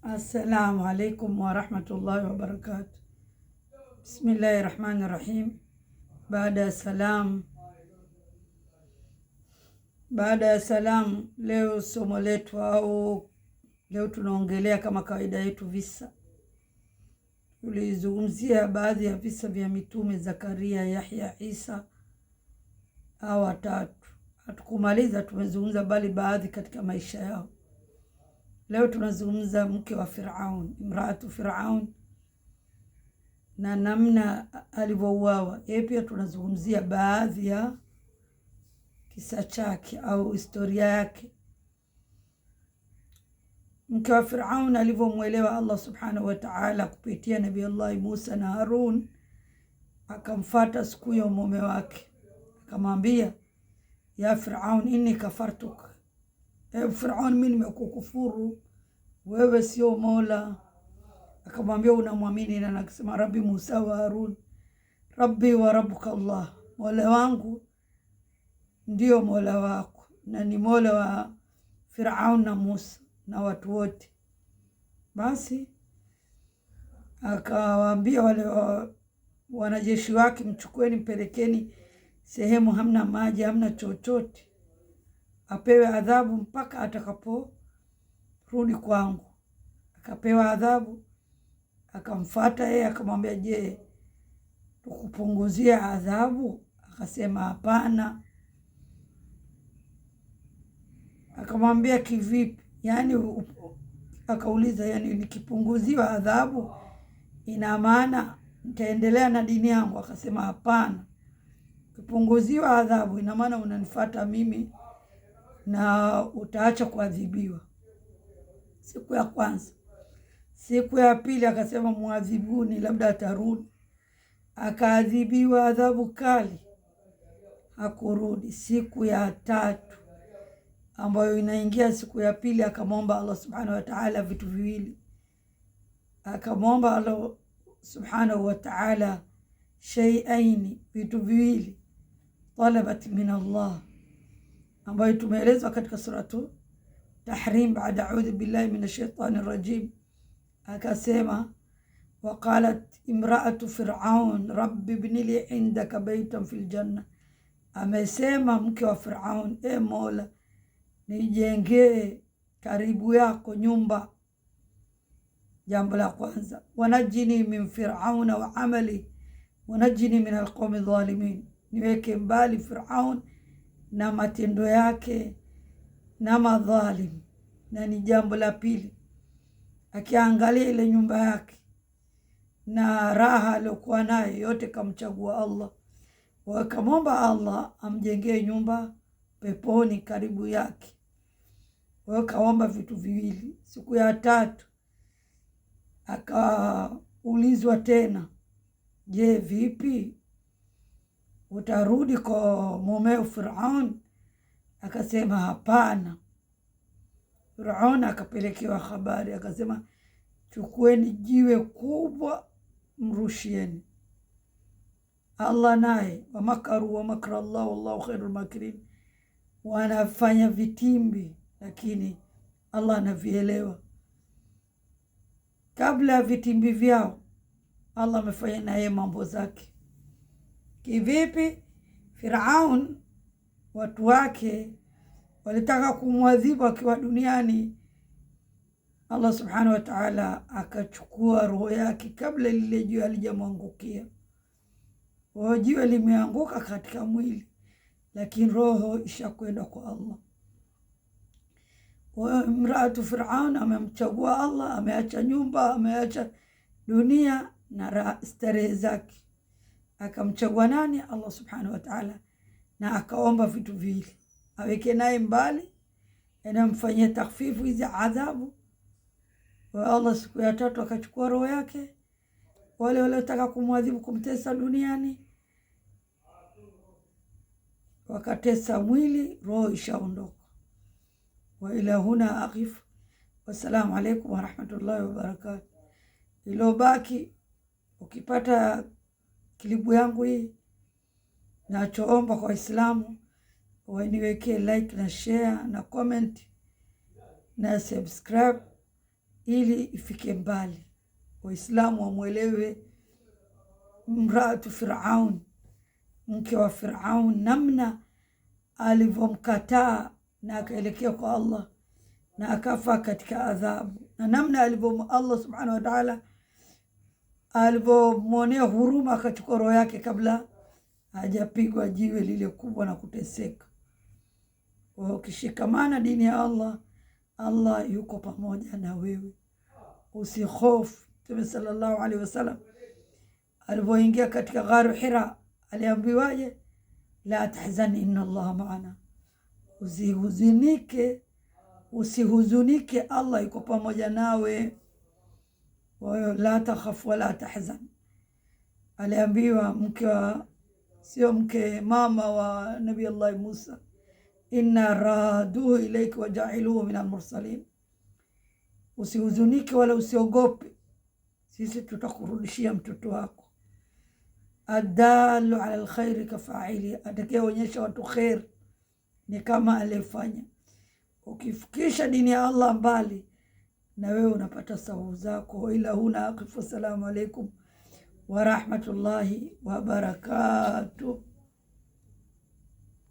Assalamu alaikum warahmatullahi wabarakatuh. Bismillahi rahmani rahim. Baada ya salam, leo somo letu leo tunaongelea kama kawaida yetu visa. Tulizungumzia baadhi ya visa vya mitume Zakaria, Yahya, Isa au watatu. Hatukumaliza, tumezungumza bali baadhi katika maisha yao. Leo tunazungumza mke wa Firaun, imraatu Firaun, na namna alivyouawa. Pia tunazungumzia baadhi ya kisa chake au historia yake. Mke wa Firaun alivyomwelewa Allah subhanahu wa ta'ala kupitia Nabii Allah Musa na Harun, akamfuata siku hiyo mume wake, akamwambia, ya Firaun, inni kafartuka. Firaun, mimi nimekukufuru, wewe sio Mola. Akamwambia, unamwamini na akasema, Rabbi Musa wa Harun, Rabbi wa rabbuka Allah, Mola wangu ndio Mola wako na ni Mola wa Firaun na Musa na watu wote. Basi akawaambia wale wanajeshi wake, mchukueni mpelekeni sehemu hamna maji, hamna chochote, apewe adhabu mpaka atakaporudi kwangu. Akapewa adhabu, akamfuata yeye, akamwambia, je, tukupunguzia adhabu? Akasema hapana. Akamwambia, kivipi? Akauliza, nikipunguziwa adhabu ina maana nitaendelea na dini yangu? Akasema hapana, kipunguziwa adhabu ina maana unanifuata mimi na utaacha kuadhibiwa. Siku ya kwanza. Siku ya pili akasema, muadhibuni, labda atarudi. Akaadhibiwa adhabu kali, hakurudi. Siku ya tatu, ambayo inaingia siku ya pili, akamwomba Allah subhanahu wa ta'ala vitu viwili. Akamwomba Allah subhanahu wa ta'ala shay'aini, vitu viwili, talabat min Allah, ambayo tumeelezwa katika suratu Tahrim, baada a'udhu billahi minash shaitani rajim. Akasema, waqalat imra'atu Fir'aun rabbi ibni li indaka baytan fil janna. Amesema mke wa Fir'aun, Mola, nijengee karibu yako nyumba. Jambo la kwanza, wanajini min Fir'auna wa amali wanajini min alqawmi dhalimin, niweke mbali Fir'aun na matendo yake na madhalim. Na ni jambo la pili, akiangalia ile nyumba yake na raha aliyokuwa nayo yote, kamchagua Allah, wakamwomba Allah amjengee nyumba peponi karibu yake. Wakaomba vitu viwili. Siku ya tatu akaulizwa tena, je, vipi, utarudi kwa mumeo Firaun? Akasema hapana. Firaun akapelekewa habari, akasema, chukueni jiwe kubwa mrushieni. Allah naye, wamakaru wa makra Allah wallahu khairul makirin, wanafanya vitimbi, lakini Allah anavielewa. Kabla ya vitimbi vyao, Allah amefanya naye mambo zake. Kivipi? Firaun watu wake walitaka kumwadhibu akiwa duniani. Allah subhanahu wa ta'ala akachukua roho yake kabla lile jiwe halijamwangukia. Jiwe limeanguka katika mwili, lakini roho ishakwenda kwa Allah. Imraatu Firaun amemchagua Allah, ameacha nyumba, ameacha dunia na starehe zake, akamchagua nani? Allah subhanahu wa ta'ala, na akaomba vitu viwili, aweke naye mbali, anamfanyia takfifu hizi adhabu. Wa Allah siku ya tatu akachukua roho yake. Wale waliotaka kumwadhibu, kumtesa duniani, wakatesa mwili, roho ishaondoka. Wa ila huna aqif. Wassalamu alaikum warahmatullahi wabarakatuh. Ilobaki, ukipata klipu yangu hii, nachoomba kwa Waislamu waniwekee like na share na comment na subscribe ili ifike mbali. Waislamu wamwelewe mraatu Firaun, mke wa Firaun, namna alivyomkataa na akaelekea kwa Allah na akafa katika adhabu, na namna Allah subhanahu wa ta'ala alivyomwonea huruma akachukua roho yake kabla hajapigwa jiwe lile kubwa na kuteseka. Ukishikamana dini ya Allah, Allah yuko pamoja na wewe, usihofu. Mtume sallallahu alaihi wasallam alipoingia katika gharu Hira aliambiwaje? La tahzani inna Allah maana, usihuzunike, Allah yuko pamoja nawe. La takhaf wala tahzan. Aliambiwa mama wa Nabii Allah Musa, inna raduhu ilaika wa ja'iluhu min al-mursalin, usihuzunike wala usiogope, sisi tutakurudishia mtoto wako. Adalu ala alkhairi kafaili, atakayeonyesha watu khair ni kama alifanya. Ukifikisha dini ya Allah mbali, na wewe unapata sababu zako. Ila huna aqifu. Assalamu alaikum wa rahmatullahi wa barakatuh.